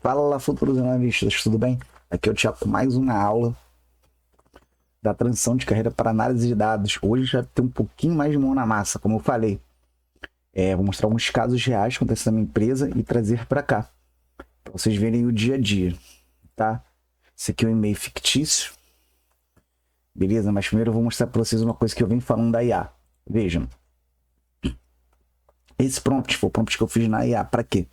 Fala, futuros analistas, tudo bem? Aqui é o Thiago com mais uma aula da transição de carreira para análise de dados. Hoje já tem um pouquinho mais de mão na massa, como eu falei. Vou mostrar alguns casos reais que acontecem na minha empresa e trazer para cá, para vocês verem o dia a dia, tá? Esse aqui é um e-mail fictício, beleza? Mas primeiro eu vou mostrar para vocês uma coisa que eu venho falando da IA. Vejam, esse prompt foi o prompt que eu fiz na IA. Para quê?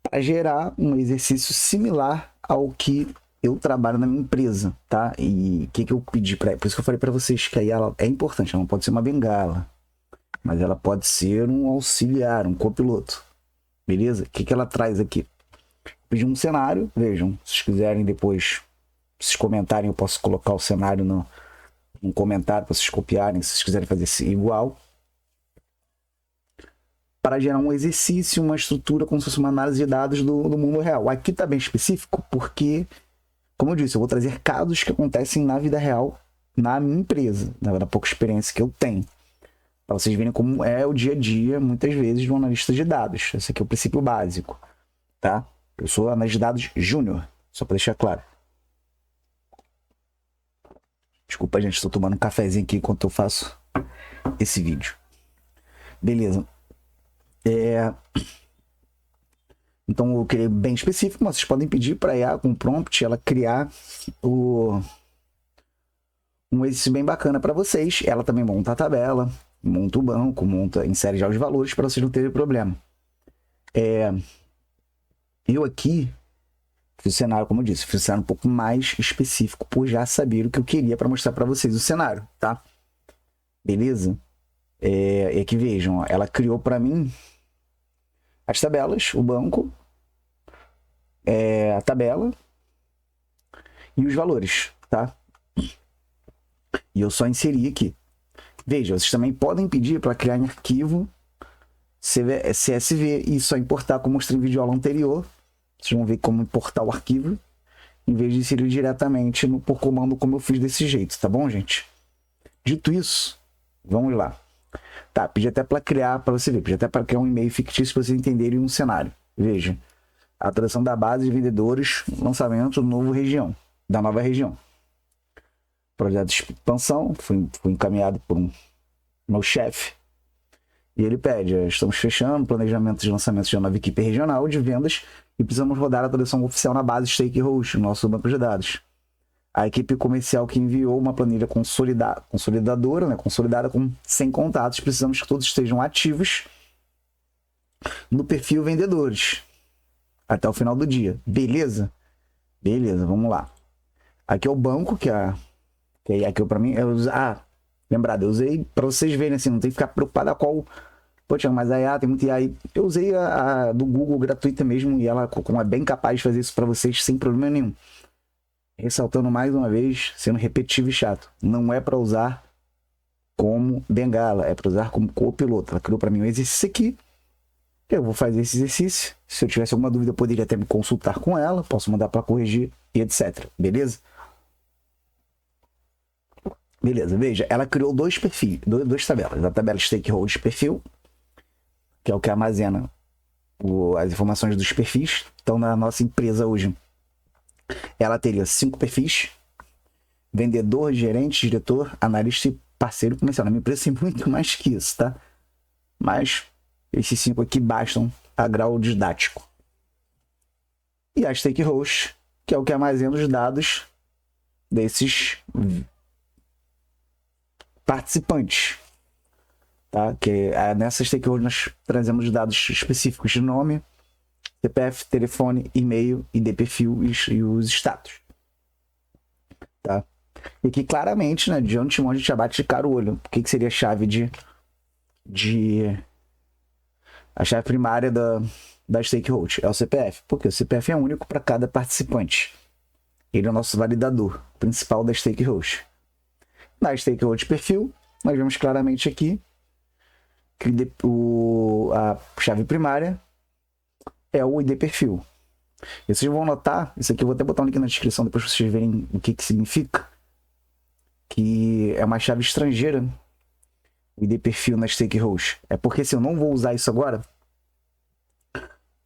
Para gerar um exercício similar ao que eu trabalho na minha empresa, tá? E o que eu pedi para ela? Por isso que eu falei para vocês que aí ela é importante, ela não pode ser uma bengala, mas ela pode ser um auxiliar, um copiloto, beleza? O que ela traz aqui? Pedi um cenário, vejam, se vocês quiserem depois, se vocês comentarem, eu posso colocar o cenário no comentário para vocês copiarem, se vocês quiserem fazer igual. Para gerar um exercício, uma estrutura, como se fosse uma análise de dados do mundo real. Aqui está bem específico porque, como eu disse, eu vou trazer casos que acontecem na vida real, na minha empresa, na pouca experiência que eu tenho, para vocês verem como é o dia a dia, muitas vezes, de um analista de dados. Esse aqui é o princípio básico, tá? Eu sou analista de dados júnior, só para deixar claro. Desculpa, gente, estou tomando um cafezinho aqui enquanto eu faço esse vídeo. Beleza. Então eu criei bem específico, mas vocês podem pedir para a IA com prompt ela criar um exercício bem bacana para vocês. Ela também monta a tabela, monta o banco, insere já os valores para vocês não terem problema. Eu aqui fiz o cenário, como eu disse, fiz o cenário um pouco mais específico por já saber o que eu queria para mostrar para vocês o cenário, tá? Beleza? É que vejam, ó, ela criou para mim as tabelas, o banco, a tabela e os valores, tá? E eu só inseri aqui. Veja, vocês também podem pedir para criar em arquivo CSV e só importar, como eu mostrei em vídeo aula anterior. Vocês vão ver como importar o arquivo, em vez de inserir diretamente por comando, como eu fiz desse jeito, tá bom, gente? Dito isso, vamos lá. Tá, pedi até para criar, para você ver, pedi até para criar um e-mail fictício para vocês entenderem um cenário. Veja, a tradução da base de vendedores, lançamento da nova região. Projeto de expansão, foi encaminhado por meu chefe, e ele pede, estamos fechando planejamento de lançamento de uma nova equipe regional de vendas e precisamos rodar a tradução oficial na base Stakehost, nosso banco de dados. A equipe comercial que enviou uma planilha consolidadora, consolidada com 100 contatos, precisamos que todos estejam ativos no perfil vendedores até o final do dia. Beleza? Beleza, vamos lá. Aqui é o banco, que aqui para mim, lembrado, eu usei para vocês verem assim, não tem que ficar preocupado a qual. Pô, Thiago, mas a IA tem muito IA. Eu usei a do Google gratuita mesmo e ela como é bem capaz de fazer isso para vocês sem problema nenhum. Ressaltando mais uma vez, sendo repetitivo e chato, não é para usar como bengala, é para usar como copiloto. Ela criou para mim um exercício aqui, eu vou fazer esse exercício. Se eu tivesse alguma dúvida, eu poderia até me consultar com ela, posso mandar para corrigir e etc. Beleza? Beleza, veja, ela criou dois perfis, duas tabelas. A tabela Stakeholders perfil, que é o que armazena as informações dos perfis. Então, na nossa empresa hoje, ela teria 5 perfis: vendedor, gerente, diretor, analista e parceiro comercial. Na minha empresa tem muito mais que isso, tá? Mas esses 5 aqui bastam a grau didático. E a Stakehost, que é o que armazena os dados desses participantes, tá? Que nessa Stakehost nós trazemos dados específicos de nome, CPF, telefone, e-mail, ID perfil e os status, tá? E aqui claramente, né, de antemão a gente já bate de cara o olho. O que seria a chave a chave primária da Stakehost? É o CPF, porque o CPF é único para cada participante. Ele é o nosso validador principal da Stakehost. Na Stakehost perfil, nós vemos claramente aqui que a chave primária é o ID perfil. E vocês vão notar, isso aqui eu vou até botar um link na descrição depois para vocês verem o que significa, que é uma chave estrangeira, o ID perfil na Stakehost. É porque se eu não vou usar isso agora,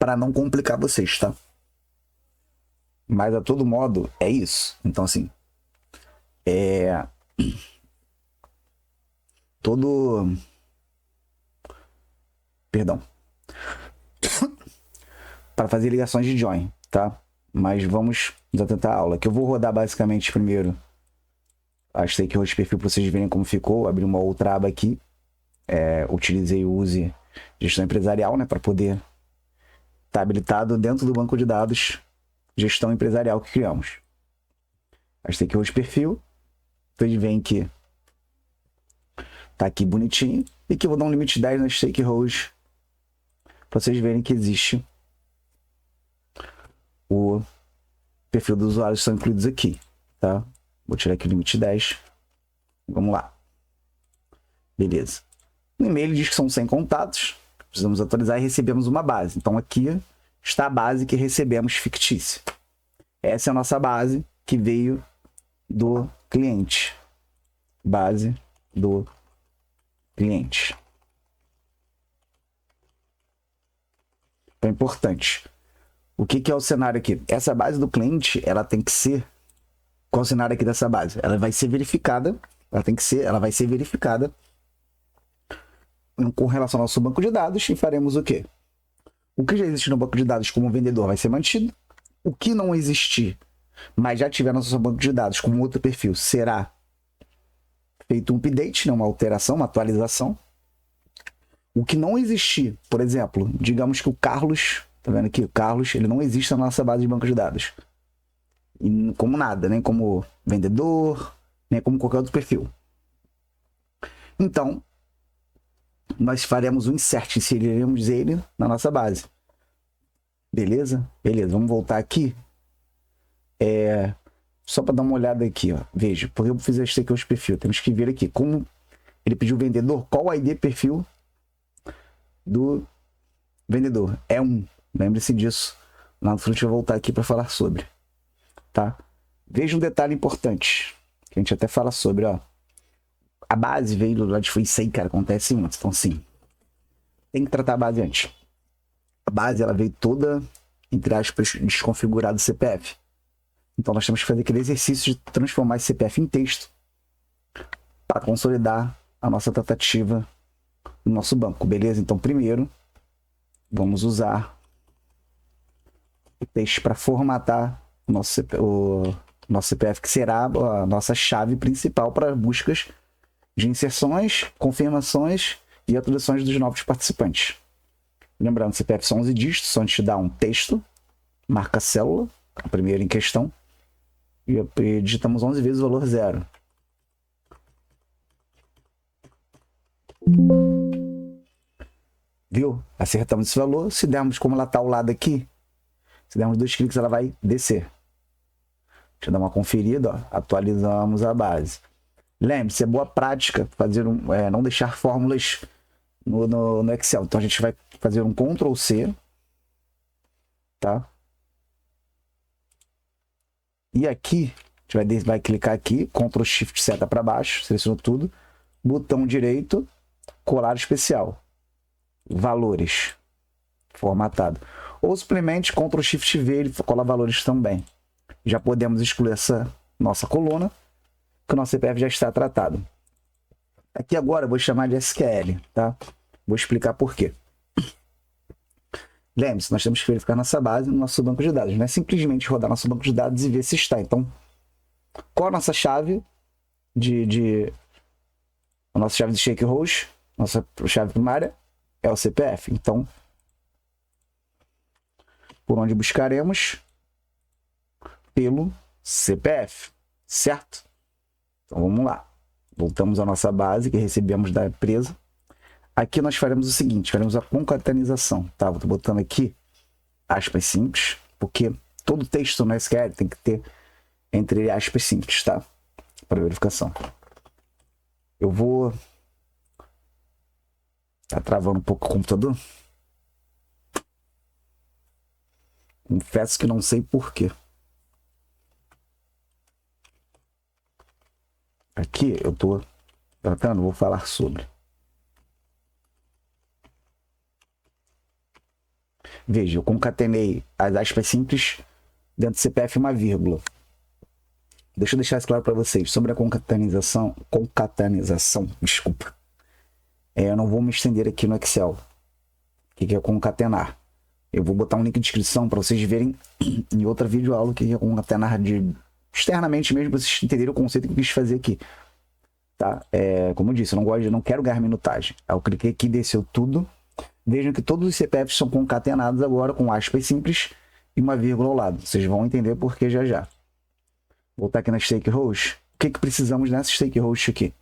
para não complicar vocês, tá? Mas a todo modo é isso. Então assim, todo, perdão, para fazer ligações de join, tá? Mas vamos tentar a aula, que eu vou rodar basicamente primeiro a stakeholder perfil para vocês verem como ficou. Abri uma outra aba aqui, utilizei o use gestão empresarial, né, para poder estar habilitado dentro do banco de dados gestão empresarial que criamos. A stakeholder perfil, vocês veem que tá aqui bonitinho e que eu vou dar um limite 10 nas stakeholders para vocês verem que existe o perfil dos usuários que são incluídos aqui, tá? Vou tirar aqui o limite 10. Vamos lá. Beleza. No e-mail diz que são 100 contatos. Precisamos atualizar e recebemos uma base. Então aqui está a base que recebemos fictícia. Essa é a nossa base que veio do cliente. Base do cliente. Então é importante. O que é o cenário aqui? Essa base do cliente, ela tem que ser... Qual é o cenário aqui dessa base? Ela vai ser verificada. Ela vai ser verificada com relação ao nosso banco de dados e faremos o quê? O que já existe no banco de dados como vendedor vai ser mantido. O que não existir, mas já tiver no nosso banco de dados como outro perfil, será feito um update, né? Uma alteração, uma atualização. O que não existir, por exemplo, digamos que o Carlos, tá vendo aqui? O Carlos, ele não existe na nossa base de banco de dados. E como nada, nem como vendedor, nem como qualquer outro perfil. Então, nós faremos um insert, inseriremos ele na nossa base. Beleza? Beleza, vamos voltar aqui. Só para dar uma olhada aqui, ó. Veja, porque eu fiz este aqui os perfil. Temos que ver aqui como ele pediu o vendedor, qual o ID perfil do vendedor. É 1. Lembre-se disso. Lá no frente eu vou voltar aqui para falar sobre. Tá? Veja um detalhe importante, que a gente até fala sobre, ó. A base veio lá de foi 100, cara, acontece muito. Então, sim, tem que tratar a base antes. A base, ela veio toda, entre aspas, desconfigurada do CPF. Então, nós temos que fazer aquele exercício de transformar esse CPF em texto para consolidar a nossa tratativa no nosso banco, beleza? Então, primeiro, vamos usar o texto para formatar o nosso CPF, que será a nossa chave principal para buscas de inserções, confirmações e atualizações dos novos participantes. Lembrando, CPF são 11 dígitos, só a gente dá um texto, marca a célula, a primeira em questão, e digitamos 11 vezes o valor 0. Viu? Acertamos esse valor. Se dermos como ela está ao lado aqui, se dermos 2 cliques, ela vai descer. Deixa eu dar uma conferida, ó. Atualizamos a base. Lembre-se, é boa prática fazer não deixar fórmulas no Excel. Então a gente vai fazer um Ctrl C, tá? E aqui, a gente vai clicar aqui, Ctrl Shift seta para baixo, selecionou tudo, botão direito, colar especial, valores, formatado. Ou simplesmente Ctrl Shift V, ele cola valores também. Já podemos excluir essa nossa coluna, que o nosso CPF já está tratado. Aqui agora eu vou chamar de SQL, tá? Vou explicar por quê. Lembre-se, nós temos que verificar nossa base no nosso banco de dados. Não é simplesmente rodar nosso banco de dados e ver se está. Então, qual a nossa chave a nossa chave de stakeholders, nossa chave primária é o CPF. Então, por onde buscaremos? Pelo CPF, certo? Então, vamos lá. Voltamos à nossa base que recebemos da empresa. Aqui nós faremos o seguinte, faremos a concatenação, tá? Estou botando aqui aspas simples, porque todo texto no SQL tem que ter entre aspas simples, tá? Para verificação. Eu vou... Tá travando um pouco o computador? Confesso que não sei por quê. Aqui eu estou tratando, vou falar sobre. Veja, eu concatenei as aspas simples dentro do CPF uma vírgula. Deixa eu deixar isso claro para vocês. Sobre a concatenação, desculpa. Eu não vou me estender aqui no Excel. O que é concatenar? Eu vou botar um link de descrição para vocês verem em outra videoaula o que é concatenar externamente mesmo, para vocês entenderem o conceito que eu quis fazer aqui. Tá? Como eu disse, eu não quero ganhar minutagem. Aí eu cliquei aqui, desceu tudo. Vejam que todos os CPFs são concatenados agora com aspas simples e uma vírgula ao lado. Vocês vão entender por que já já. Vou voltar aqui na stake host. O que precisamos nessa stake host aqui?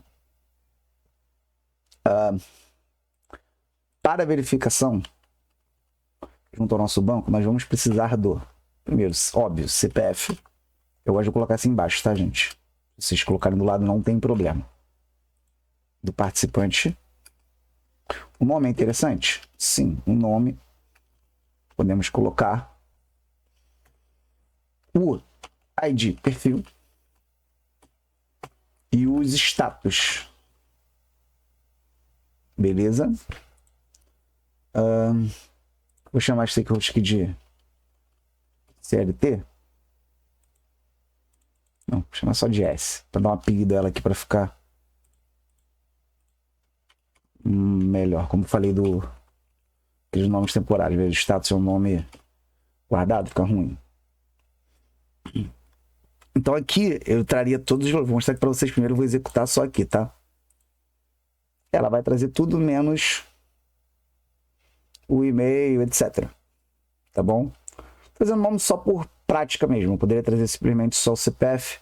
Para a verificação, junto ao nosso banco, nós vamos precisar do, primeiro, óbvio, CPF. Eu gosto de colocar assim embaixo, tá, gente? Se vocês colocarem do lado, não tem problema. Do participante. O nome é interessante? Sim, o nome. Podemos colocar o ID, perfil. E os status. Beleza? Vou chamar esse aqui de CLT. Não, vou chamar só de S. Para dar um apelido ela aqui para ficar melhor. Como eu falei dos nomes temporários. O status é um nome guardado, fica ruim. Então aqui eu traria todos os valores. Vou mostrar aqui para vocês primeiro. Eu vou executar só aqui, tá? Ela vai trazer tudo menos o e-mail, etc. Tá bom? Trazendo nome só por prática mesmo. Eu poderia trazer simplesmente só o CPF,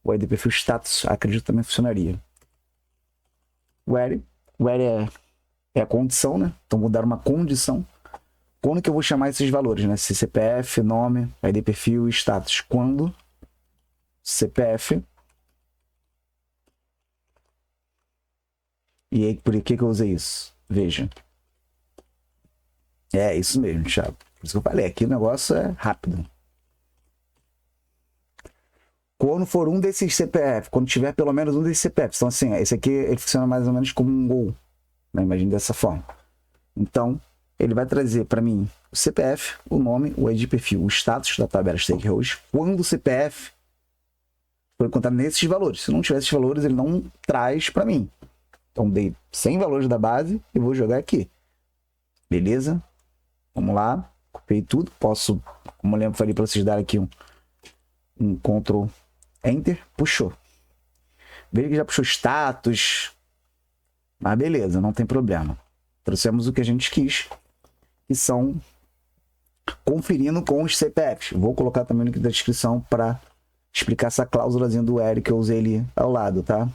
o ID perfil status. Acredito que também funcionaria. Where é a condição, né? Então vou dar uma condição. Quando que eu vou chamar esses valores, né? Se CPF, nome, ID perfil e status. Quando CPF. E aí, por que eu usei isso? Veja. É isso mesmo, Thiago. Por isso que eu falei, aqui o negócio é rápido. Quando for um desses CPF, quando tiver pelo menos um desses CPFs. Então, assim, esse aqui ele funciona mais ou menos como um gol. Né? Imagina dessa forma. Então, ele vai trazer para mim o CPF, o nome, o ID perfil, o status da tabela stakeholders. Quando o CPF for encontrar nesses valores. Se não tiver esses valores, ele não traz para mim. Então, dei 100 valores da base e vou jogar aqui. Beleza? Vamos lá. Copiei tudo. Posso, como eu lembro, falei para vocês darem aqui um Ctrl Enter. Puxou. Veja que já puxou status. Mas beleza, não tem problema. Trouxemos o que a gente quis. Que são conferindo com os CPFs. Vou colocar também no link da descrição para explicar essa cláusulazinha do Eric que eu usei ali ao lado, tá?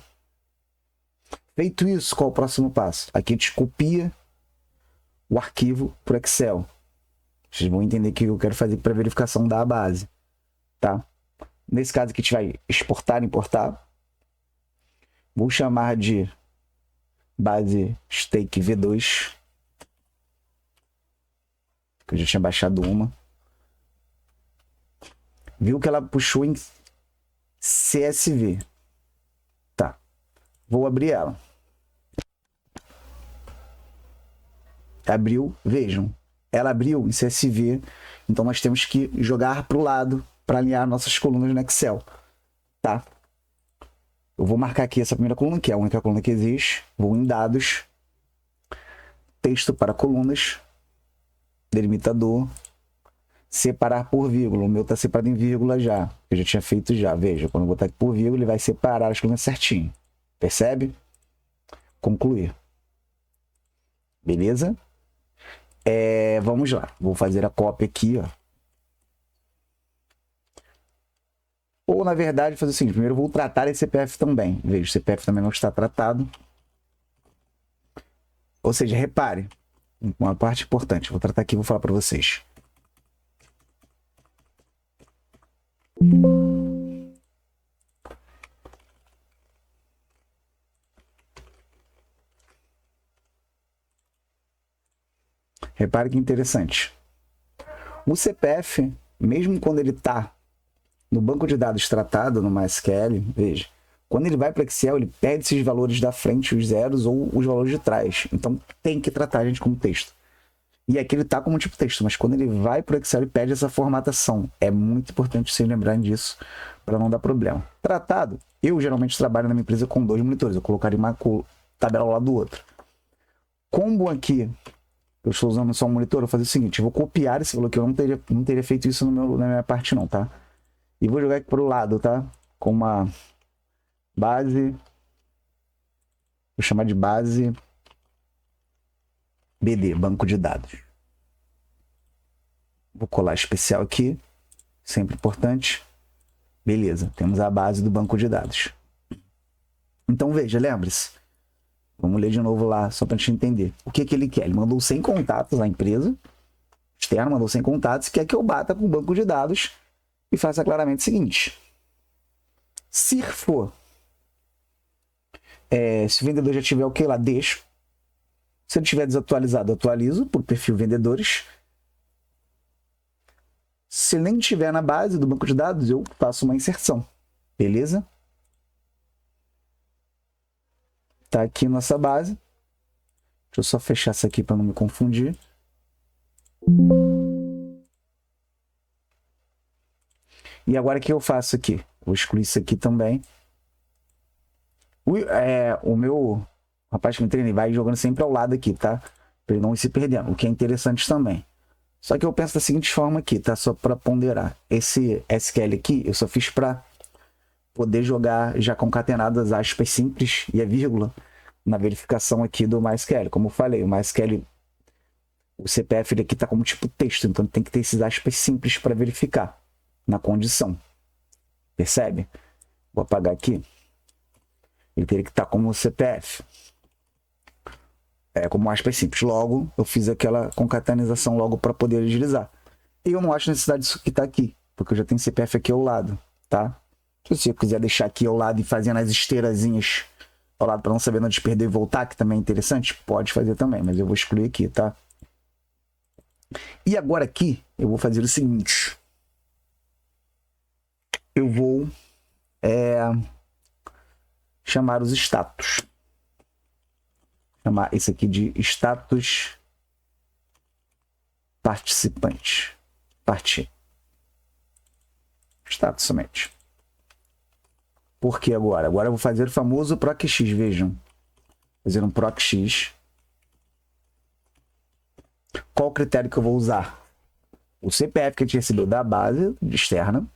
Feito isso, qual é o próximo passo? Aqui a gente copia o arquivo para o Excel. Vocês vão entender o que eu quero fazer para verificação da base, tá? Nesse caso aqui a gente vai exportar e importar. Vou chamar de base stake V2. Que eu já tinha baixado uma. Viu que ela puxou em CSV. Tá. Vou abrir ela. Abriu, vejam. Ela abriu em CSV. Então nós temos que jogar para o lado para alinhar nossas colunas no Excel. Tá? Eu vou marcar aqui essa primeira coluna, que é a única coluna que existe. Vou em dados. Texto para colunas. Delimitador. Separar por vírgula. O meu está separado em vírgula já. Eu já tinha feito já. Veja, quando eu botar aqui por vírgula, ele vai separar as colunas certinho. Percebe? Concluir. Beleza? Vamos lá. Vou fazer a cópia aqui, ó. Ou, na verdade, fazer o seguinte. Primeiro eu vou tratar esse CPF também. Veja, o CPF também não está tratado. Ou seja, repare. Uma parte importante. Vou tratar aqui e vou falar para vocês. Repare que interessante. O CPF, mesmo quando ele está no banco de dados tratado, no MySQL, veja, quando ele vai para o Excel, ele perde esses valores da frente, os zeros ou os valores de trás. Então, tem que tratar a gente como texto. E aqui ele está como tipo texto, mas quando ele vai para o Excel ele pede essa formatação. É muito importante vocês lembrarem disso para não dar problema. Tratado, eu geralmente trabalho na minha empresa com 2 monitores. Eu colocaria uma tabela ao lado do outro. Combo aqui, eu estou usando só um monitor, eu vou fazer o seguinte, eu vou copiar esse valor aqui, eu não teria feito isso na minha parte não, tá? E vou jogar aqui para o lado, tá? Com uma base, vou chamar de base BD, banco de dados. Vou colar especial aqui, sempre importante. Beleza, temos a base do banco de dados. Então veja, lembre-se. Vamos ler de novo lá, só para a gente entender. O que ele quer? Ele mandou 100 contatos à empresa externa, mandou 100 contatos, quer que eu bata com o banco de dados e faça claramente o seguinte. Se for, se o vendedor já tiver o que lá, deixo. Se ele tiver desatualizado, atualizo por perfil vendedores. Se nem tiver na base do banco de dados, eu faço uma inserção. Beleza? Tá aqui nossa base. Deixa eu só fechar isso aqui para não me confundir. E agora o que eu faço aqui? Vou excluir isso aqui também. O meu rapaz que me treina vai jogando sempre ao lado aqui, tá? Para ele não ir se perdendo, o que é interessante também. Só que eu penso da seguinte forma aqui, tá? Só para ponderar. Esse SQL aqui eu só fiz para poder jogar já concatenadas aspas simples e a vírgula na verificação aqui do MySQL. Como eu falei, o MySQL, o CPF ele aqui está como tipo texto, então tem que ter esses aspas simples para verificar na condição. Percebe? Vou apagar aqui. Ele teria que estar como CPF. Como aspas simples. Logo, eu fiz aquela concatenação logo para poder agilizar. E eu não acho necessidade disso que está aqui, porque eu já tenho CPF aqui ao lado, tá? Se você quiser deixar aqui ao lado e fazendo as esteirazinhas ao lado para não saber onde perder e voltar, que também é interessante, pode fazer também, mas eu vou excluir aqui, tá? E agora aqui, eu vou fazer o seguinte. Eu vou chamar os status. Chamar esse aqui de status participante. Partir. Status somente. Por que agora? Agora eu vou fazer o famoso proc_x, vejam. Fazer um proc_x. Qual o critério que eu vou usar? O CPF que a gente recebeu da base externa.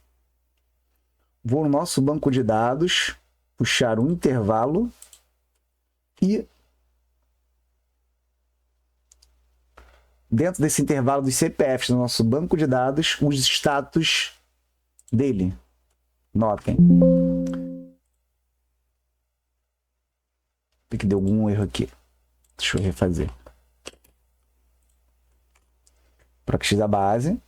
Vou no nosso banco de dados, puxar um intervalo e dentro desse intervalo dos CPFs do nosso banco de dados, os status dele. Notem. Que deu algum erro aqui. Deixa eu refazer. Proc_x da base.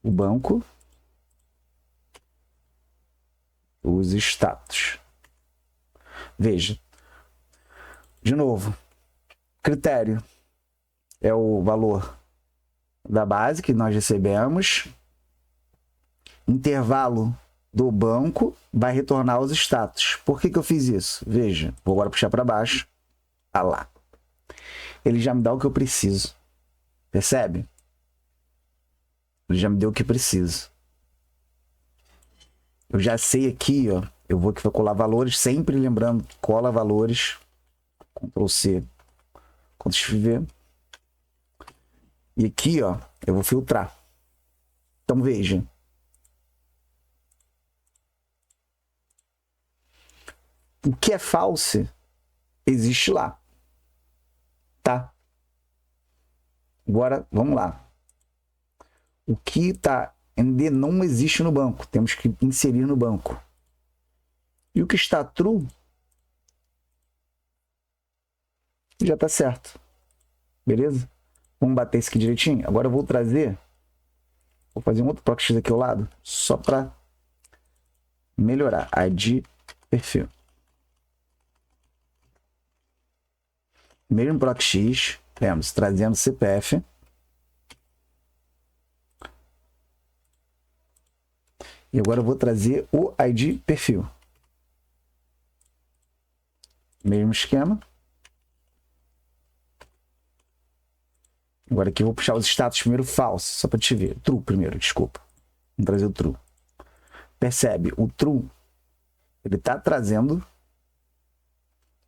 O banco. Os status. Veja. De novo. Critério é o valor da base que nós recebemos. Intervalo do banco vai retornar os status. Por que eu fiz isso? Veja, vou agora puxar para baixo. Ah lá. Ele já me dá o que eu preciso. Percebe? Ele já me deu o que preciso. Eu já sei aqui, ó. Eu vou colar valores, sempre lembrando que cola valores. Ctrl C, Ctrl V. E aqui, ó, eu vou filtrar. Então veja. O que é false existe lá, tá? Agora, vamos lá. O que ainda não existe no banco, temos que inserir no banco. E o que está true já está certo, beleza? Vamos bater isso aqui direitinho. Agora eu vou trazer, vou fazer um outro proc_x aqui ao lado, só para melhorar. ID perfil. Mesmo proc_x, temos trazendo CPF. E agora eu vou trazer o ID perfil. Mesmo esquema. Agora aqui eu vou puxar os status primeiro falso, só para te ver. True primeiro, desculpa. Vamos trazer o true. Percebe? O true, ele tá trazendo,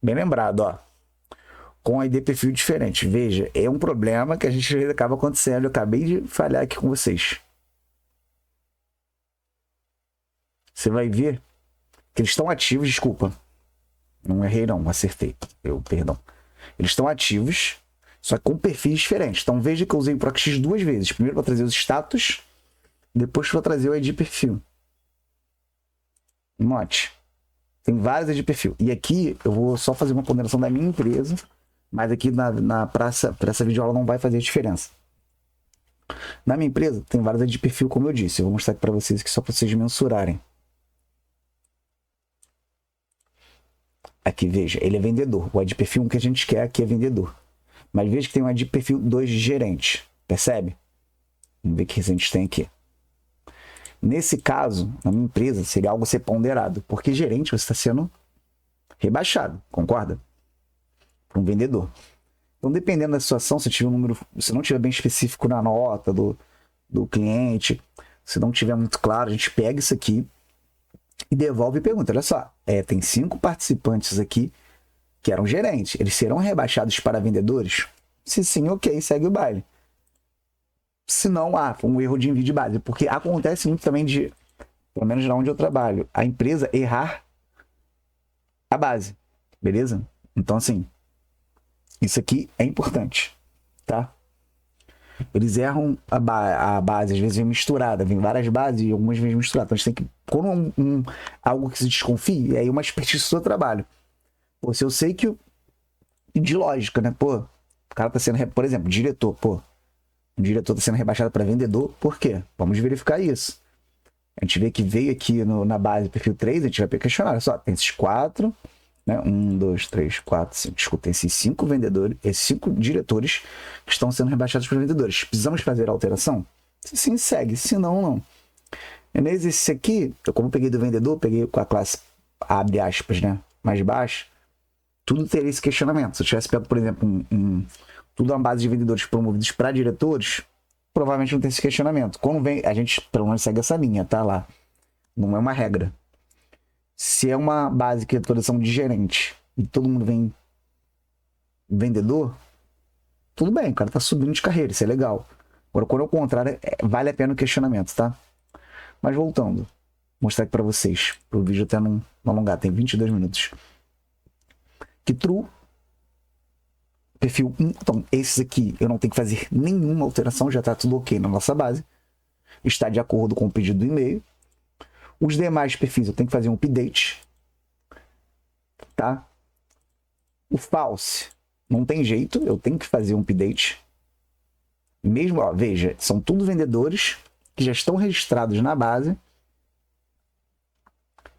bem lembrado, ó, com ID perfil diferente. Veja, é um problema que a gente acaba acontecendo. Eu acabei de falhar aqui com vocês. Você vai ver que eles estão ativos, desculpa. Não errei não, acertei. Perdão. Eles estão ativos, só que com perfis diferentes. Então veja que eu usei o ProxX 2 vezes. Primeiro para trazer os status, depois para trazer o ID perfil. Note. Tem vários ID perfil. E aqui eu vou só fazer uma ponderação da minha empresa, mas aqui para essa videoaula não vai fazer diferença. Na minha empresa tem vários ID perfil, como eu disse. Eu vou mostrar aqui para vocês aqui só para vocês mensurarem. Aqui, veja, ele é vendedor. O ID perfil 1 que a gente quer aqui é vendedor. Mas veja que tem um ID perfil 2 de gerente. Percebe? Vamos ver que a gente tem aqui. Nesse caso, na minha empresa, seria algo a ser ponderado. Porque gerente você está sendo rebaixado, concorda? Para um vendedor. Então, dependendo da situação, se tiver um número, se não tiver bem específico na nota do cliente, se não tiver muito claro, a gente pega isso aqui e devolve e pergunta, olha só, tem 5 participantes aqui que eram gerentes, eles serão rebaixados para vendedores? Se sim, ok, segue o baile. Se não, foi um erro de envio de base, porque acontece muito também de, pelo menos lá onde eu trabalho, a empresa errar a base, beleza? Então, assim, isso aqui é importante, tá? Eles erram a base, às vezes vem misturada, vem várias bases e algumas vezes misturadas. Então a gente tem que, quando algo que se desconfie, é aí uma expertise do seu trabalho. Pô, se eu sei que, de lógica, né? Pô, o cara tá sendo, por exemplo, diretor, pô, o diretor tá sendo rebaixado para vendedor, por quê? Vamos verificar isso. A gente vê que veio aqui na base perfil 3, a gente vai questionar, olha só, tem esses 4, né? 1, 2, 3, 4, 5. Desculpa, tem esses 5 vendedores, esses 5 diretores que estão sendo rebaixados para vendedores. Precisamos fazer a alteração? Sim, segue. Se não, não. Nesse exercício aqui, como eu peguei do vendedor, peguei com a classe, abre aspas, né? Mais baixa, tudo teria esse questionamento. Se eu tivesse pego, por exemplo, tudo uma base de vendedores promovidos para diretores, provavelmente não tem esse questionamento. Quando vem, a gente pelo menos segue essa linha, tá lá. Não é uma regra. Se é uma base que é atualização de gerente e todo mundo vem vendedor, tudo bem, o cara tá subindo de carreira, isso é legal. Agora, quando é o contrário, vale a pena o questionamento, tá? Mas voltando, vou mostrar aqui para vocês, para o vídeo até não alongar, tem 22 minutos. Que true, perfil 1, então esses aqui eu não tenho que fazer nenhuma alteração, já tá tudo ok na nossa base. Está de acordo com o pedido do e-mail. Os demais perfis eu tenho que fazer um update, tá? O false não tem jeito, eu tenho que fazer um update. Mesmo, ó, veja, são tudo vendedores que já estão registrados na base,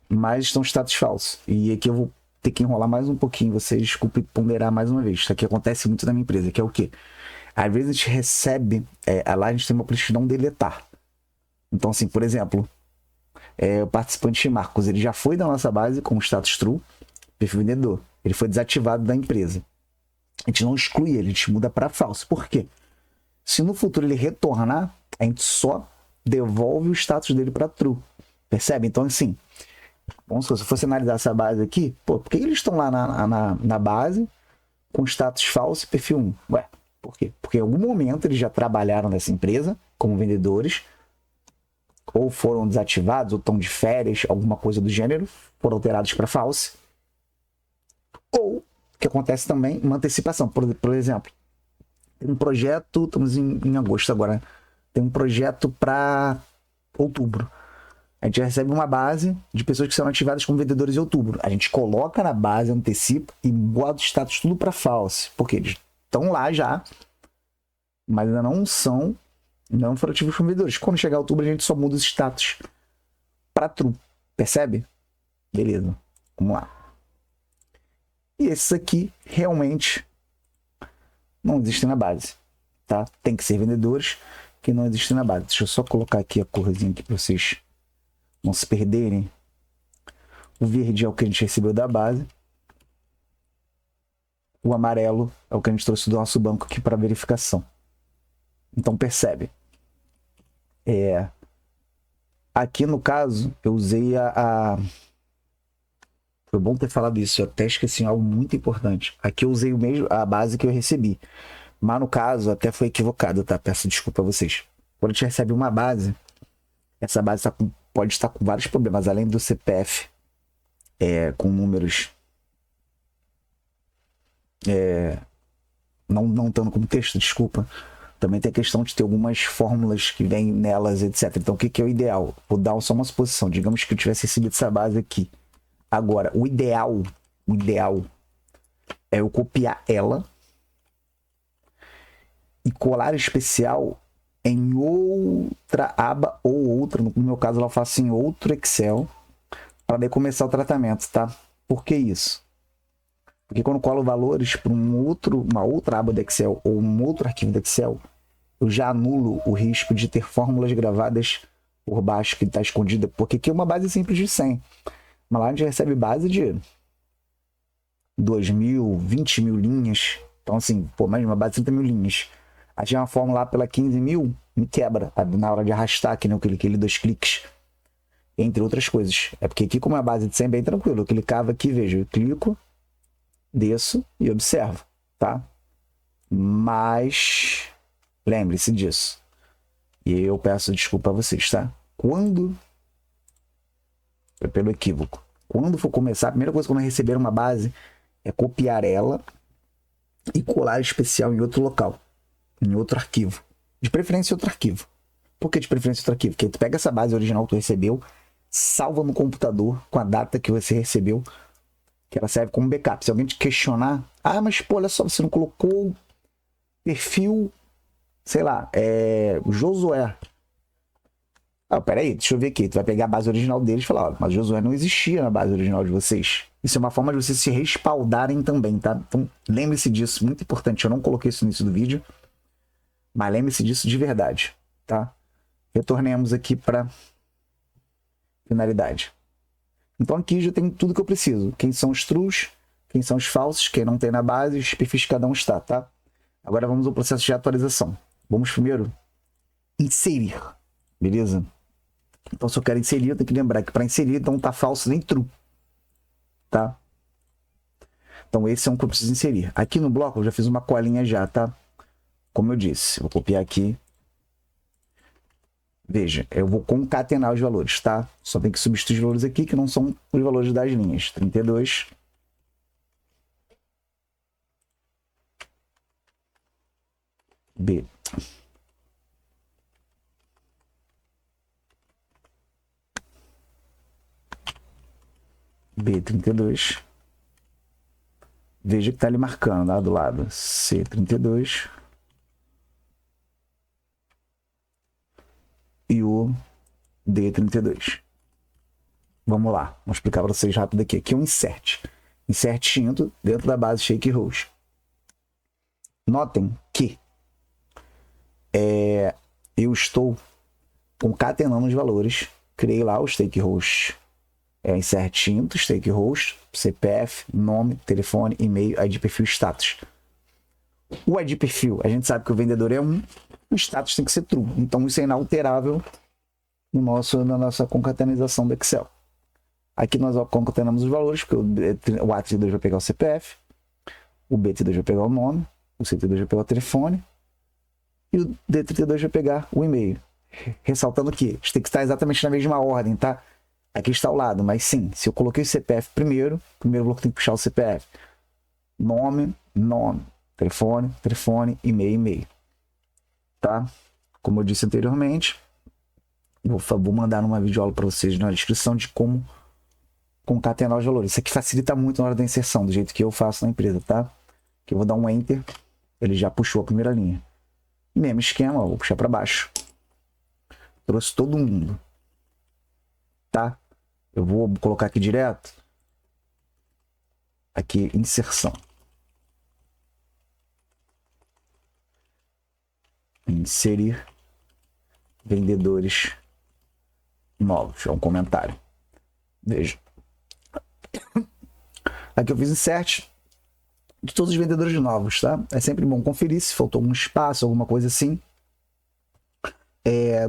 mas estão status falso. E aqui eu vou ter que enrolar mais um pouquinho, vocês desculpem ponderar mais uma vez. Isso aqui acontece muito na minha empresa, que é o quê? Às vezes a gente recebe, lá a gente tem uma política de não deletar. Então, assim, por exemplo, o participante Marcos, ele já foi da nossa base com status true, perfil vendedor. Ele foi desativado da empresa. A gente não exclui ele, a gente muda para falso. Por quê? Se no futuro ele retornar, a gente só devolve o status dele para true. Percebe? Então, assim, vamos supor, se eu fosse analisar essa base aqui, pô, por que eles estão lá na base com status falso e perfil 1? Ué, por quê? Porque em algum momento eles já trabalharam nessa empresa como vendedores, ou foram desativados, ou estão de férias, alguma coisa do gênero, foram alterados para false. Ou, o que acontece também, uma antecipação. Por exemplo, tem um projeto, estamos em agosto agora, tem um projeto para outubro. A gente recebe uma base de pessoas que serão ativadas como vendedores em outubro. A gente coloca na base, antecipa e bota o status tudo para false. Porque eles estão lá já, mas ainda não foram ativos como vendedores. Quando chegar outubro, a gente só muda os status para true. Percebe? Beleza. Vamos lá. E esses aqui realmente não existem na base, tá? Tem que ser vendedores que não existem na base. Deixa eu só colocar aqui a corzinha aqui para vocês não se perderem. O verde é o que a gente recebeu da base. O amarelo é o que a gente trouxe do nosso banco aqui para verificação. Então percebe. Aqui no caso, eu usei Foi bom ter falado isso, eu até esqueci algo muito importante. Aqui eu usei a base que eu recebi. Mas no caso, até foi equivocado, tá? Peço desculpa a vocês. Quando a gente recebe uma base, essa base pode estar com vários problemas, além do CPF, com números não estando como texto, desculpa. Também tem a questão de ter algumas fórmulas que vêm nelas, etc. Então, o que é o ideal? Vou dar só uma suposição. Digamos que eu tivesse recebido essa base aqui. Agora, o ideal é eu copiar ela e colar especial em outra aba ou outra. No meu caso, ela faço em outro Excel para daí começar o tratamento, tá? Por que isso? Porque quando eu colo valores para uma outra aba do Excel ou um outro arquivo do Excel, eu já anulo o risco de ter fórmulas gravadas por baixo que está escondida. Porque aqui é uma base simples de 100. Mas lá a gente recebe base de 2.000, 20.000 linhas. Então, assim, mais uma base de 30.000 linhas. Aí tinha uma fórmula lá pela 15.000, me quebra na hora de arrastar, que nem aquele 2 cliques. Entre outras coisas. É porque aqui, como é a base de 100, é bem tranquilo. Eu clicava aqui, vejo, eu clico, desço e observo, tá? Mas lembre-se disso. E eu peço desculpa a vocês, tá? Pelo equívoco. Quando for começar, a primeira coisa quando receber uma base é copiar ela e colar especial em outro local, em outro arquivo. De preferência, outro arquivo. Por que de preferência outro arquivo? Porque tu pega essa base original que tu recebeu, salva no computador com a data que você recebeu, que ela serve como backup. Se alguém te questionar, mas pô, olha só, você não colocou perfil, sei lá, Josué. Peraí, deixa eu ver aqui. Tu vai pegar a base original deles e falar, mas Josué não existia na base original de vocês. Isso é uma forma de vocês se respaldarem também, tá? Então, lembre-se disso, muito importante. Eu não coloquei isso no início do vídeo, mas lembre-se disso de verdade, tá? Retornemos aqui para finalidade. Então aqui já tem tudo que eu preciso. Quem são os trues, quem são os falsos, quem não tem na base, os perfis que cada um está, tá? Agora vamos ao processo de atualização. Vamos primeiro inserir, beleza? Então, se eu quero inserir, eu tenho que lembrar que para inserir, então tá falso nem true, tá? Então, esse é um que eu preciso inserir. Aqui no bloco, eu já fiz uma colinha já, tá? Como eu disse, vou copiar aqui. Veja, eu vou concatenar os valores, tá? Só tem que substituir os valores aqui, que não são os valores das linhas. 32. B. B32. Veja que tá ali marcando lá do lado. C32. E o D32. Vamos lá. Vou explicar para vocês rápido aqui. Aqui é um insert. Insert into dentro da base shake host. Notem que eu estou concatenando os valores. Criei lá o stake host. Insert into, stake host, CPF, nome, telefone, e-mail, ID perfil, status. O ID perfil, a gente sabe que o vendedor é 1, o status tem que ser true. Então isso é inalterável na nossa concatenação do Excel. Aqui nós concatenamos os valores, porque o A32 vai pegar o CPF, o B32 vai pegar o nome, o C32 vai pegar o telefone e o D32 vai pegar o e-mail. Ressaltando que isso tem que estar exatamente na mesma ordem, tá? Aqui está ao lado, mas sim, se eu coloquei o CPF primeiro bloco tem que puxar o CPF. Nome, telefone, e-mail. Tá? Como eu disse anteriormente, vou mandar uma videoaula para vocês na descrição de como concatenar os valores. Isso aqui facilita muito na hora da inserção, do jeito que eu faço na empresa, tá? Que eu vou dar um Enter, ele já puxou a primeira linha. Mesmo esquema, vou puxar para baixo. Trouxe todo mundo. Tá? Eu vou colocar aqui direto. Aqui, inserção. Inserir vendedores novos. É um comentário. Veja. Aqui eu fiz insert de todos os vendedores novos, tá? É sempre bom conferir se faltou algum espaço, alguma coisa assim.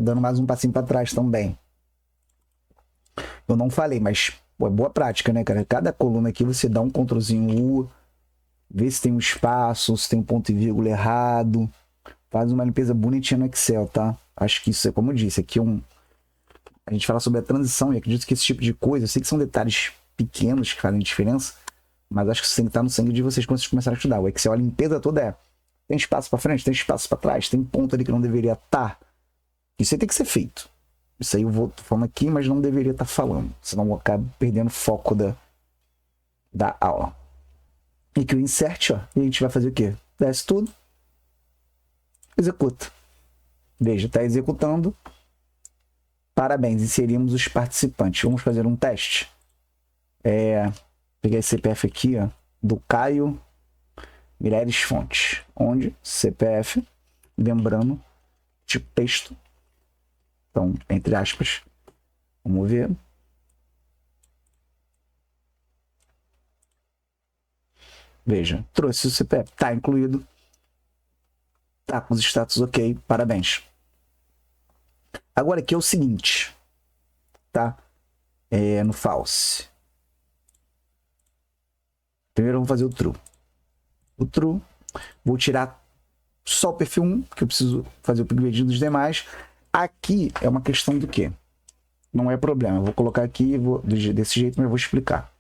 dando mais um passinho para trás também. Eu não falei, mas pô, é boa prática, né, cara? Cada coluna aqui você dá um Ctrlzinho U, vê se tem um espaço, se tem um ponto e vírgula errado. Faz uma limpeza bonitinha no Excel, tá? Acho que isso é como eu disse, aqui a gente fala sobre a transição e acredito que esse tipo de coisa, eu sei que são detalhes pequenos que fazem diferença, mas acho que isso tem que estar no sangue de vocês quando vocês começarem a estudar. O Excel, a limpeza toda tem espaço para frente, tem espaço para trás, tem ponto ali que não deveria estar. Isso aí tem que ser feito. Isso aí eu vou falando aqui, mas não deveria estar falando, senão eu acabo perdendo foco da aula. E que o insert, ó, e a gente vai fazer o quê? Desce tudo, executa. Veja, está executando. Parabéns, inserimos os participantes. Vamos fazer um teste. Peguei esse CPF aqui, ó, do Caio Mireles Fontes. Onde? CPF, lembrando, tipo texto. Então, entre aspas. Vamos ver. Veja, trouxe o CPF, está incluído. Tá com os status ok, parabéns. Agora aqui é o seguinte, tá? No false. Primeiro vamos fazer o true. O true, vou tirar só o perfil 1, que eu preciso fazer o upgrade dos demais. Aqui é uma questão do quê? Não é problema, eu vou colocar aqui desse jeito, mas eu vou explicar.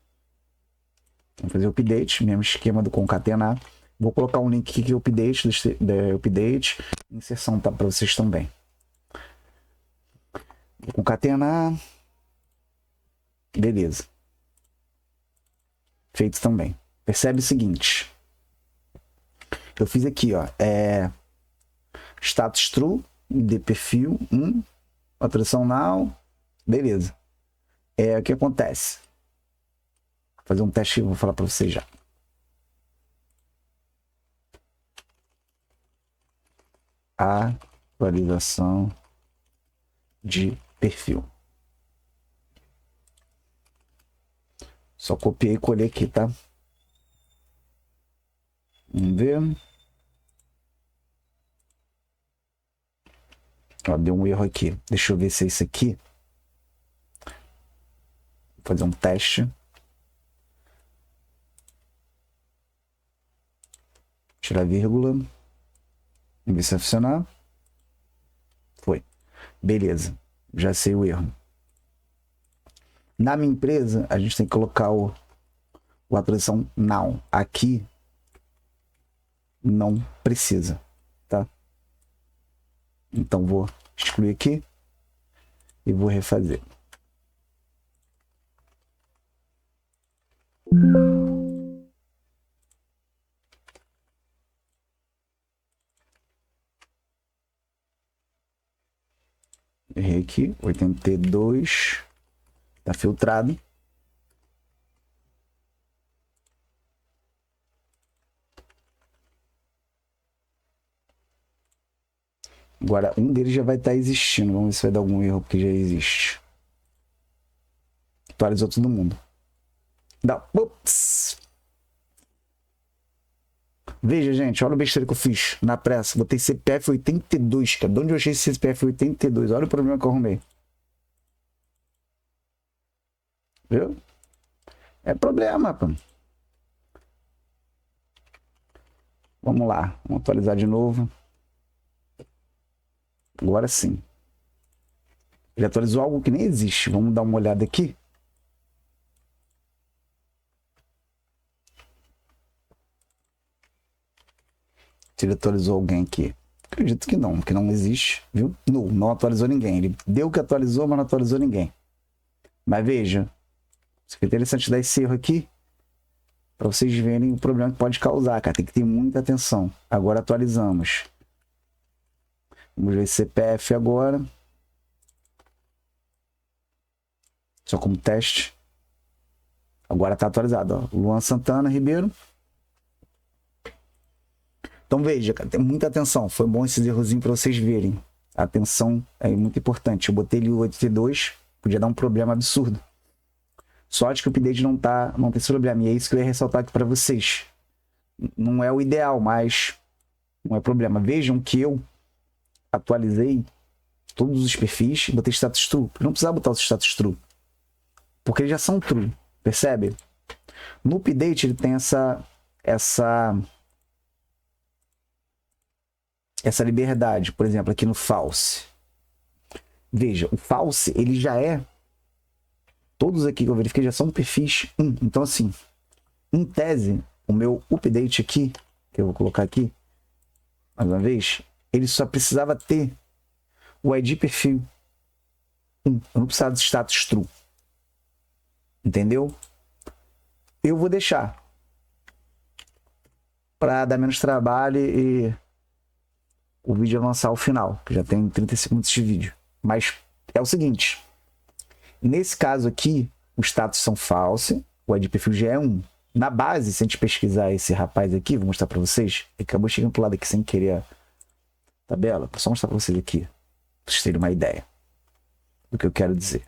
Vamos fazer o update, mesmo esquema do concatenar. Vou colocar um link aqui que é o update, inserção tá para vocês também. Vou concatenar. Beleza. Feito também. Percebe o seguinte. Eu fiz aqui, ó. Status true, de perfil 1, alteração now. Beleza. O que acontece? Vou fazer um teste e vou falar para vocês já. Atualização de perfil. Só copiei e colei aqui, tá? Vamos ver. Ó, deu um erro aqui. Deixa eu ver se é isso aqui. Vou fazer um teste. Tirar a vírgula. Vamos ver se vai funcionar. Foi. Beleza. Já sei o erro. Na minha empresa, a gente tem que colocar a tradução now. Aqui não precisa, tá? Então vou excluir aqui e vou refazer. Errei aqui, 82, tá filtrado. Agora, um deles já vai estar existindo. Vamos ver se vai dar algum erro, porque já existe. Atualizou todo mundo. Dá. Ups. Veja, gente, olha o besteira que eu fiz na pressa. Botei CPF 82, cara. De onde eu achei esse CPF 82? Olha o problema que eu arrumei. Viu? É problema, pô. Vamos lá. Vamos atualizar de novo. Agora sim. Ele atualizou algo que nem existe. Vamos dar uma olhada aqui. Se ele atualizou alguém aqui. Acredito que não existe, viu? Não atualizou ninguém. Ele deu que atualizou, mas não atualizou ninguém. Mas veja, isso é interessante dar esse erro aqui, para vocês verem o problema que pode causar, cara. Tem que ter muita atenção. Agora atualizamos. Vamos ver esse CPF agora. Só como teste. Agora está atualizado, ó. Luan Santana Ribeiro. Então veja, cara, tem muita atenção. Foi bom esses errozinhos para vocês verem. A atenção é muito importante. Eu botei ele 82, podia dar um problema absurdo. Sorte que o update não tem esse problema. E é isso que eu ia ressaltar aqui para vocês. Não é o ideal, mas não é problema. Vejam que eu atualizei todos os perfis e botei status true. Eu não precisava botar os status true, porque eles já são true, percebe? No update ele tem essa liberdade, por exemplo, aqui no false. Veja, o false, ele já é, todos aqui que eu verifiquei já são perfis 1. Então, assim, em tese, o meu update aqui, que eu vou colocar aqui, mais uma vez, ele só precisava ter o ID perfil 1. Eu não precisava de status true. Entendeu? Eu vou deixar para dar menos trabalho e o vídeo avançar ao final, que já tem 30 segundos de vídeo. Mas é o seguinte, nesse caso aqui, os status são false, o ID perfil já é 1. Na base, se a gente pesquisar esse rapaz aqui, vou mostrar para vocês, acabou chegando pro lado aqui sem querer a tabela, vou só mostrar para vocês aqui, para vocês terem uma ideia do que eu quero dizer.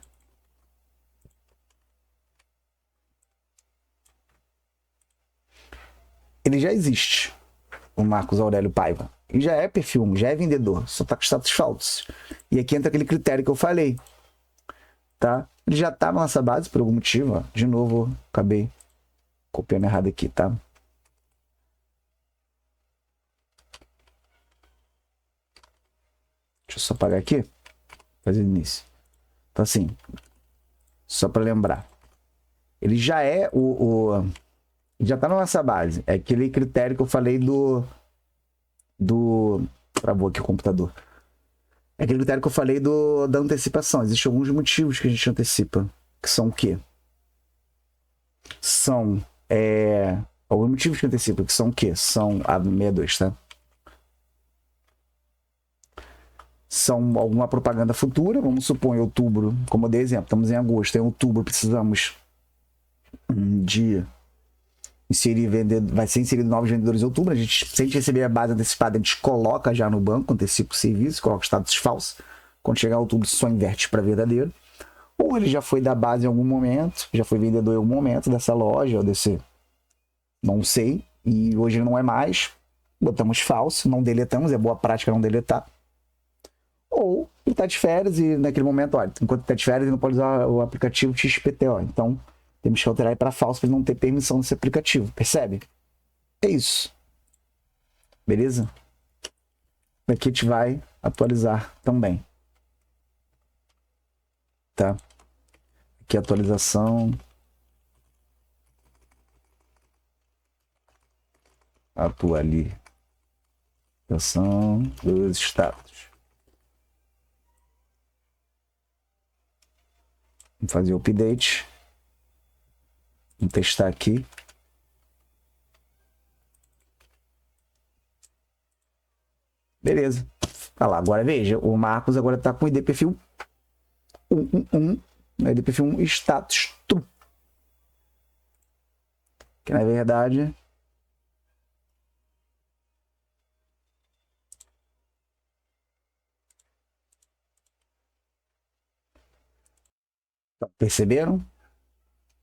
Ele já existe, o Marcos Aurélio Paiva. Ele já é perfil 1, já é vendedor, só tá com status falso. E aqui entra aquele critério que eu falei, tá? Ele já tá na nossa base por algum motivo, ó. De novo, acabei copiando errado aqui, tá? Deixa eu só apagar aqui, fazer início. Então assim, só para lembrar, ele já é já tá na nossa base. É aquele critério que eu falei travou aqui o computador. É aquele critério que eu falei da antecipação. Existem alguns motivos que a gente antecipa. Que são o quê? São alguns motivos que antecipa, que são o quê? São 62, tá? São alguma propaganda futura, vamos supor em outubro, como eu dei exemplo, estamos em agosto, em outubro precisamos de inserir vai ser inserido novos vendedores em outubro. Se a gente receber a base antecipada, a gente coloca já no banco, antecipa o serviço, coloca o status falso. Quando chegar a outubro, só inverte para verdadeiro. Ou ele já foi da base em algum momento, já foi vendedor em algum momento dessa loja, ou desse, não sei, e hoje ele não é mais, botamos falso, não deletamos, é boa prática não deletar. Ou ele está de férias e naquele momento, olha, enquanto está de férias ele não pode usar o aplicativo XPTO, então temos que alterar para falso para ele não ter permissão desse aplicativo, percebe? É isso. Beleza? Aqui a gente vai atualizar também. Tá? Aqui a atualização. Atualização dos status. Vamos fazer o update. Vamos testar aqui. Beleza. Olha lá, agora veja, o Marcos agora está com o ID perfil 111, ID perfil 1 status true. Que na verdade perceberam?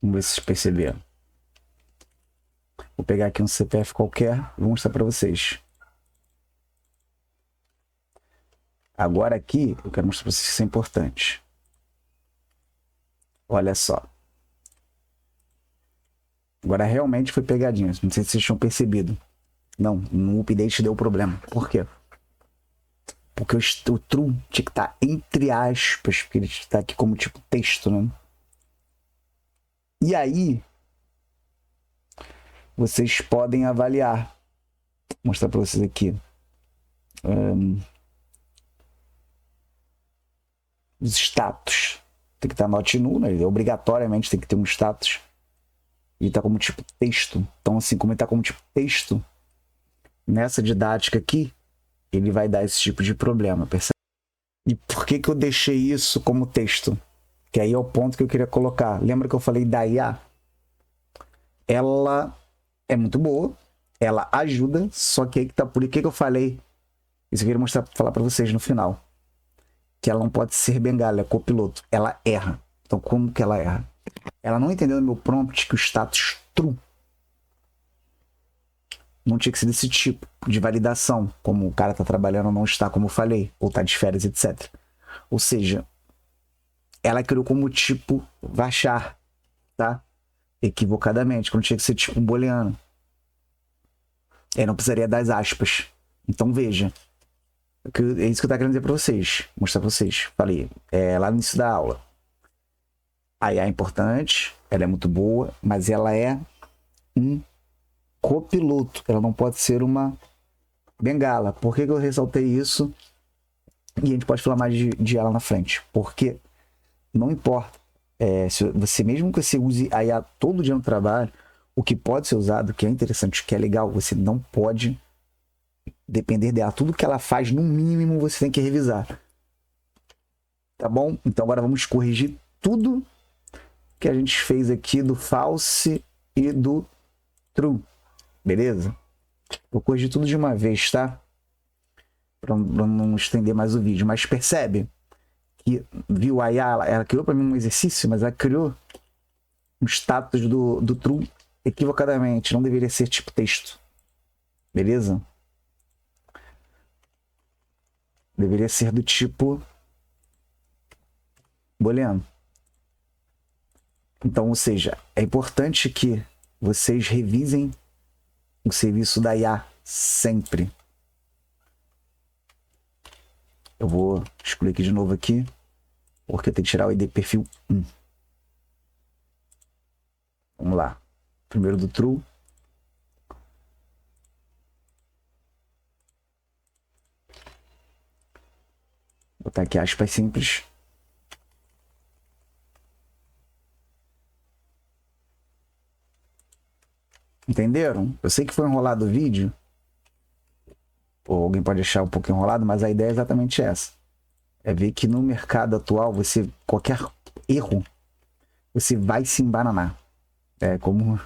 Vamos ver se vocês perceberam. Vou pegar aqui um CPF qualquer e vou mostrar para vocês. Agora aqui, eu quero mostrar para vocês que isso é importante. Olha só. Agora realmente foi pegadinha. Não sei se vocês tinham percebido. Não, no update deu problema. Por quê? Porque o true tinha que estar entre aspas, porque ele está aqui como tipo texto, né? E aí, vocês podem avaliar. Vou mostrar para vocês aqui. Os status. Tem que estar not null, né? Obrigatoriamente tem que ter um status. E está como tipo texto. Então, assim, como ele está como tipo texto, nessa didática aqui, ele vai dar esse tipo de problema, percebe? E por que eu deixei isso como texto? Que aí é o ponto que eu queria colocar. Lembra que eu falei da IA? Ela é muito boa, ela ajuda, só que aí que tá, por que eu falei? Isso eu queria mostrar, falar para vocês no final. Que ela não pode ser bengala, é copiloto. Ela erra. Então, como que ela erra? Ela não entendeu no meu prompt que o status true não tinha que ser desse tipo de validação, como o cara tá trabalhando ou não está, como eu falei, ou tá de férias, etc. Ou seja, ela criou como tipo varchar, tá? Equivocadamente, quando tinha que ser tipo booleano. Aí não precisaria das aspas. Então veja. É isso que eu tava querendo dizer pra vocês. Mostrar pra vocês. Falei, lá no início da aula. A IA é importante, ela é muito boa, mas ela é um copiloto. Ela não pode ser uma bengala. Por que eu ressaltei isso? E a gente pode falar mais de ela na frente. Porque não importa. Se você, mesmo que você use a IA todo dia no trabalho, o que pode ser usado, o que é interessante, o que é legal, você não pode depender dela. Tudo que ela faz, no mínimo, você tem que revisar. Tá bom? Então agora vamos corrigir tudo que a gente fez aqui do false e do true. Beleza? Vou corrigir tudo de uma vez, tá? Pra não estender mais o vídeo. Mas percebe que, viu, a IA, ela criou para mim um exercício, mas ela criou um status do true equivocadamente. Não deveria ser tipo texto. Beleza? Deveria ser do tipo booleano. Então, ou seja, é importante que vocês revisem o serviço da IA sempre. Eu vou excluir aqui de novo aqui, porque eu tenho que tirar o ID perfil 1. Vamos lá. Primeiro do true. Vou botar aqui aspas simples. Entenderam? Eu sei que foi enrolado o vídeo. Ou alguém pode achar um pouco enrolado, mas a ideia é exatamente essa. É ver que no mercado atual, qualquer erro, você vai se embananar. É como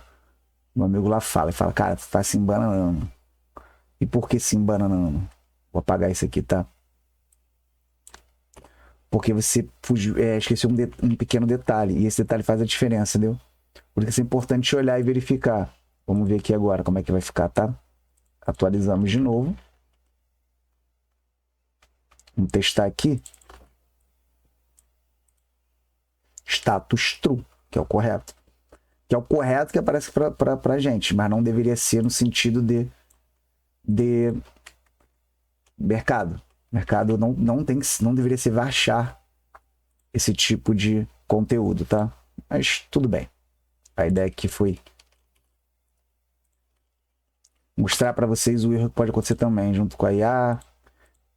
meu amigo lá fala. Ele fala, cara, tu tá se embananando. E por que se embananando? Vou apagar isso aqui, tá? Porque você esqueceu um pequeno detalhe. E esse detalhe faz a diferença, entendeu? Por isso é importante olhar e verificar. Vamos ver aqui agora como é que vai ficar, tá? Atualizamos de novo. Vamos testar aqui. Status true, que é o correto. Que é o correto que aparece pra gente, mas não deveria ser no sentido de mercado. Mercado não deveria ser varchar esse tipo de conteúdo, tá? Mas tudo bem. A ideia aqui foi mostrar para vocês o erro que pode acontecer também, junto com a IA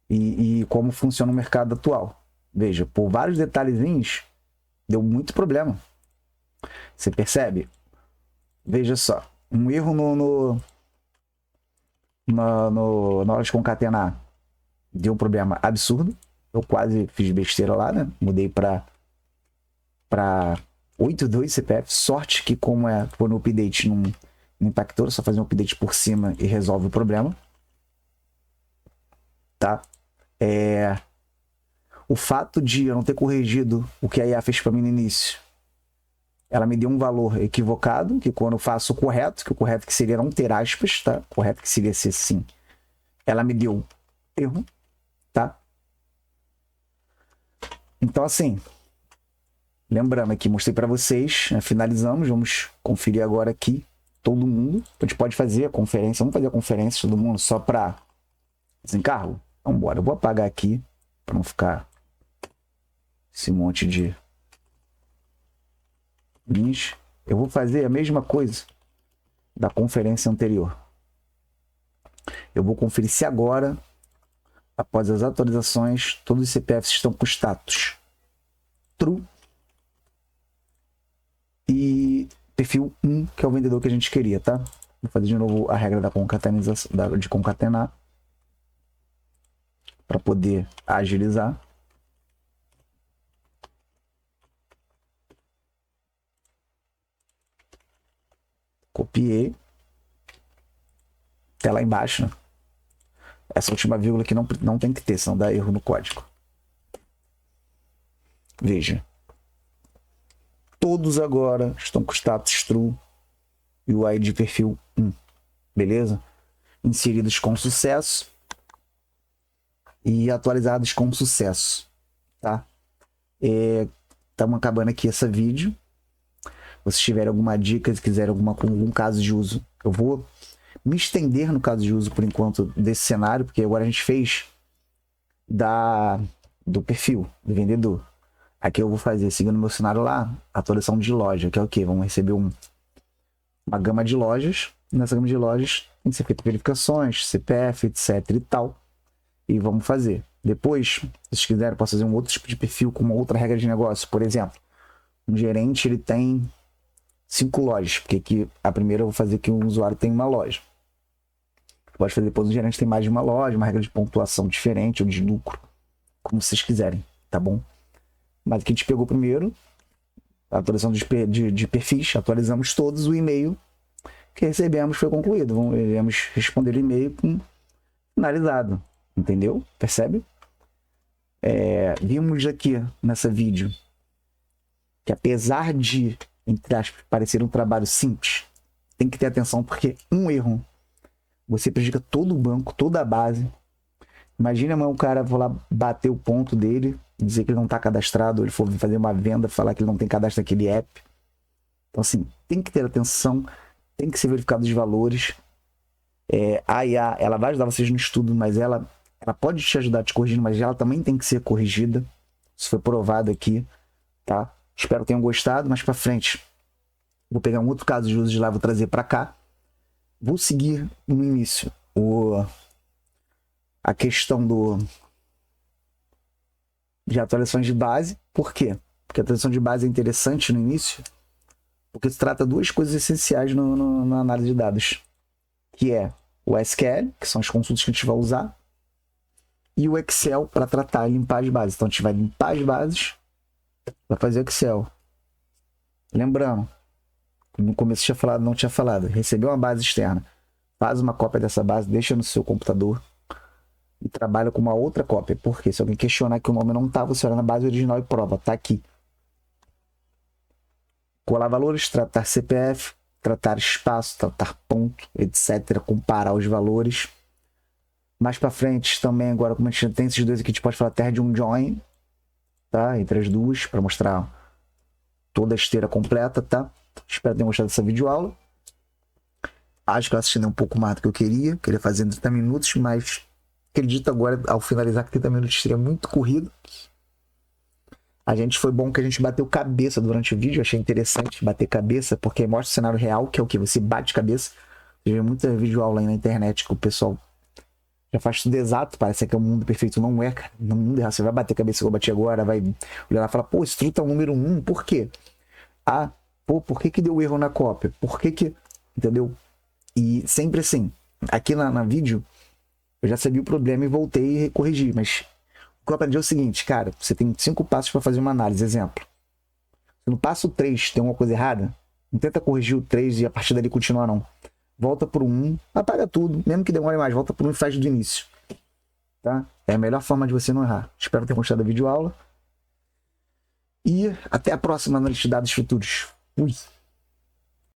e como funciona o mercado atual. Veja, por vários detalhezinhos, deu muito problema. Você percebe? Veja só, um erro na hora de concatenar deu um problema absurdo. Eu quase fiz besteira lá, né? Mudei para 8.2 CPF. Sorte que, como foi no update, não impactou, só fazer um update por cima e resolve o problema. Tá? O fato de eu não ter corrigido o que a IA fez para mim no início, ela me deu um valor equivocado, que quando eu faço o correto, que o correto que seria não ter aspas, tá? O correto que seria ser sim. Ela me deu erro, tá? Então, assim, lembrando aqui, mostrei para vocês, né? Finalizamos, vamos conferir agora aqui, todo mundo. A gente pode fazer a conferência, vamos fazer a conferência todo mundo só para desencargo? Vamos embora, eu vou apagar aqui, para não ficar esse monte de links. Eu vou fazer a mesma coisa da conferência anterior. Eu vou conferir se agora, após as atualizações, todos os CPFs estão com status true e perfil 1, que é o vendedor que a gente queria, tá? Vou fazer de novo a regra da concatenação, de concatenar, para poder agilizar. Copiei. Até lá embaixo, né? Essa última vírgula aqui não tem que ter, senão dá erro no código. Veja. Todos agora estão com status true e o ID perfil 1. Beleza? Inseridos com sucesso e atualizados com sucesso. tá? Estamos acabando aqui esse vídeo. Se tiverem alguma dica, se quiserem algum caso de uso, eu vou me estender no caso de uso por enquanto desse cenário, porque agora a gente fez do perfil do vendedor. Aqui eu vou fazer, seguindo meu cenário lá, atualização de loja, que é o quê? Vamos receber uma gama de lojas. Nessa gama de lojas tem que ser feita verificações, CPF, etc e tal. E vamos fazer. Depois, se vocês quiserem, eu posso fazer um outro tipo de perfil com uma outra regra de negócio. Por exemplo, um gerente ele tem 5 lojas, porque aqui a primeira eu vou fazer que um usuário tem uma loja. Pode fazer depois um gerente tem mais de uma loja, uma regra de pontuação diferente ou de lucro, como vocês quiserem, tá bom? Mas aqui a gente pegou primeiro a atualização de perfis, atualizamos todos, o e-mail que recebemos foi concluído. Vamos responder o e-mail com finalizado, entendeu? Percebe? Vimos aqui nessa vídeo que apesar de, entre aspas, parecer um trabalho simples, tem que ter atenção porque um erro você prejudica todo o banco, toda a base. Imagina amanhã o cara for lá bater o ponto dele, dizer que ele não está cadastrado, ou ele for fazer uma venda, falar que ele não tem cadastro naquele app. Então assim, tem que ter atenção, tem que ser verificado os valores. A IA, ela vai ajudar vocês no estudo, mas ela pode te ajudar te corrigindo, mas ela também tem que ser corrigida. Isso foi provado aqui, tá? Espero que tenham gostado. Mais para frente, vou pegar um outro caso de uso de lá, vou trazer para cá. Vou seguir no início a questão de atualizações de base. Por quê? Porque a atualização de base é interessante no início, porque se trata de duas coisas essenciais na análise de dados, que é o SQL, que são as consultas que a gente vai usar, e o Excel para tratar e limpar as bases. Então a gente vai limpar as bases, vai fazer o Excel. Lembrando, no começo não tinha falado, recebeu uma base externa, faz uma cópia dessa base, deixa no seu computador e trabalha com uma outra cópia. Porque se alguém questionar que o nome não está, você olha na base original e prova, tá aqui. Colar valores, tratar CPF, tratar espaço, tratar ponto, etc. Comparar os valores. Mais para frente também, agora como a gente tem esses dois aqui, a gente pode falar até de um join, tá? Entre as duas, para mostrar toda a esteira completa, tá? Espero que tenham gostado dessa videoaula. Acho que eu assisti um pouco mais do que eu queria fazer em 30 minutos, mas acredito agora, ao finalizar, que 30 minutos seria muito corrido. Foi bom que a gente bateu cabeça durante o vídeo, achei interessante bater cabeça, porque mostra o cenário real, que é o que? Você bate cabeça. Eu vejo muita videoaula aí na internet que o pessoal já faz tudo exato, parece que é o mundo perfeito. Não é, cara. No mundo real, você vai bater cabeça que eu bati agora, vai olhar lá e falar, pô, esse truta é o número 1, por quê? Por que deu erro na cópia? Por que... Entendeu? E sempre assim, aqui na vídeo, eu já sabia o problema e voltei e corrigi, mas o que eu aprendi é o seguinte, cara, você tem 5 passos para fazer uma análise, exemplo. Se no passo 3 tem uma coisa errada, não tenta corrigir o 3 e a partir dali continuar, não. Volta pro 1, apaga tudo, mesmo que demore mais, volta pro 1 e faz do início. Tá? É a melhor forma de você não errar. Espero ter gostado da videoaula. E até a próxima análise de dados futuros. Fui!